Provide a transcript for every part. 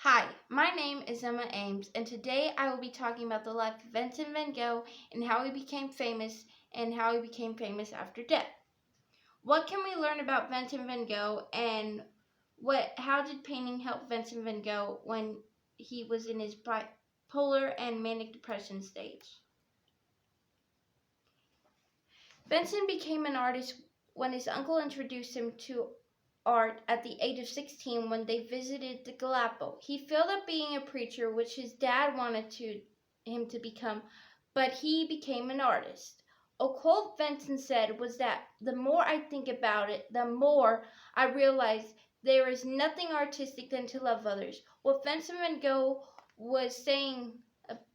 Hi, my name is Emma Ames, and today I will be talking about the life of Vincent van Gogh and how he became famous after death. What can we learn about Vincent van Gogh and how did painting help Vincent van Gogh when he was in his bipolar and manic depression stage? Vincent became an artist when his uncle introduced him to art at the age of 16 when they visited the Galapagos. He failed at being a preacher, which his dad wanted him to become, but he became an artist. A quote Vincent said was that the more I think about it, the more I realize there is nothing artistic than to love others. What Vincent van Gogh was saying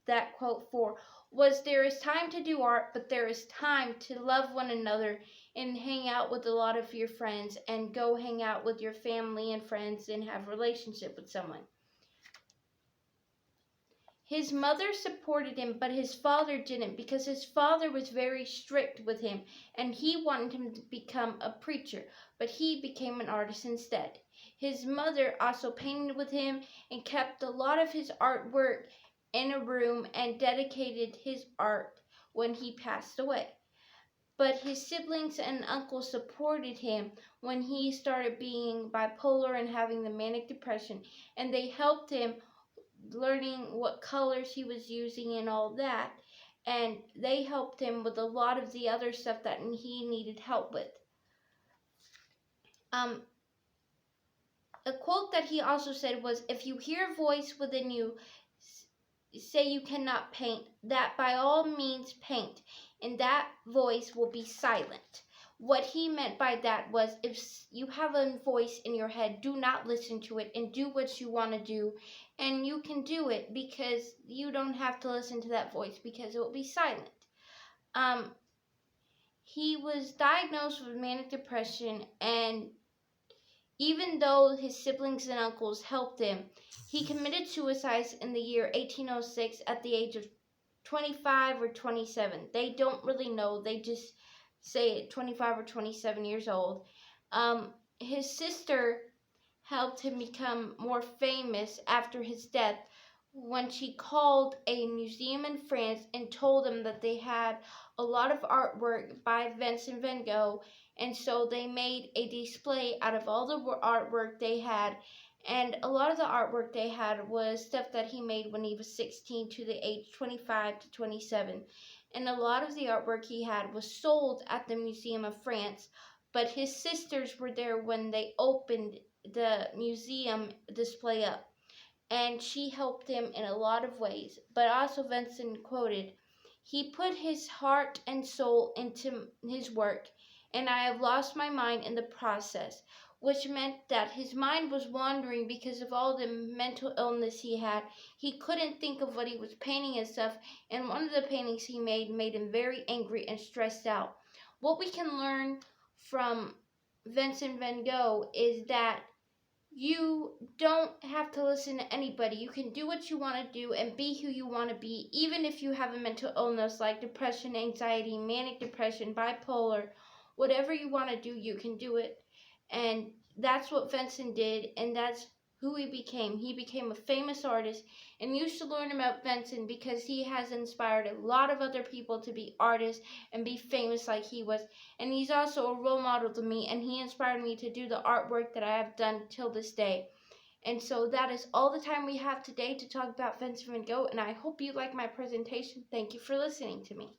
that quote for was there is time to do art, but there is time to love one another and hang out with a lot of your friends and go hang out with your family and friends and have a relationship with someone. His mother supported him, but his father didn't because his father was very strict with him and he wanted him to become a preacher, but he became an artist instead. His mother also painted with him and kept a lot of his artwork in a room and dedicated his art when he passed away. But his siblings and uncles supported him when he started being bipolar and having the manic depression, and they helped him learning what colors he was using and all that, and they helped him with a lot of the other stuff that he needed help with. A quote that he also said was, "If you hear a voice within you say you cannot paint, that by all means paint, and that voice will be silent." What he meant by that was, if you have a voice in your head, do not listen to it and do what you want to do, and you can do it because you don't have to listen to that voice because it will be silent. He was diagnosed with manic depression, and even though his siblings and uncles helped him, he committed suicide in the year 1806 at the age of 25 or 27. They don't really know. They just say 25 or 27 years old. His sister helped him become more famous after his death when she called a museum in France and told them that they had a lot of artwork by Vincent van Gogh, and so they made a display out of all the artwork they had, and a lot of the artwork they had was stuff that he made when he was 16 to the age 25 to 27, and a lot of the artwork he had was sold at the Museum of France, but his sisters were there when they opened the museum display up, and she helped him in a lot of ways. But also Vincent quoted, "He put his heart and soul into his work, and I have lost my mind in the process," which meant that his mind was wandering because of all the mental illness he had. He couldn't think of what he was painting and stuff, and one of the paintings he made him very angry and stressed out. What we can learn from Vincent van Gogh is that you don't have to listen to anybody. You can do what you want to do and be who you want to be, even if you have a mental illness like depression, anxiety, manic depression, bipolar, whatever you want to do, you can do it. And that's what Vincent did, and that's who he became. He became a famous artist, and you should learn about Vincent because he has inspired a lot of other people to be artists and be famous like he was. And he's also a role model to me, and he inspired me to do the artwork that I have done till this day. And so that is all the time we have today to talk about Vincent van Gogh, and I hope you like my presentation. Thank you for listening to me.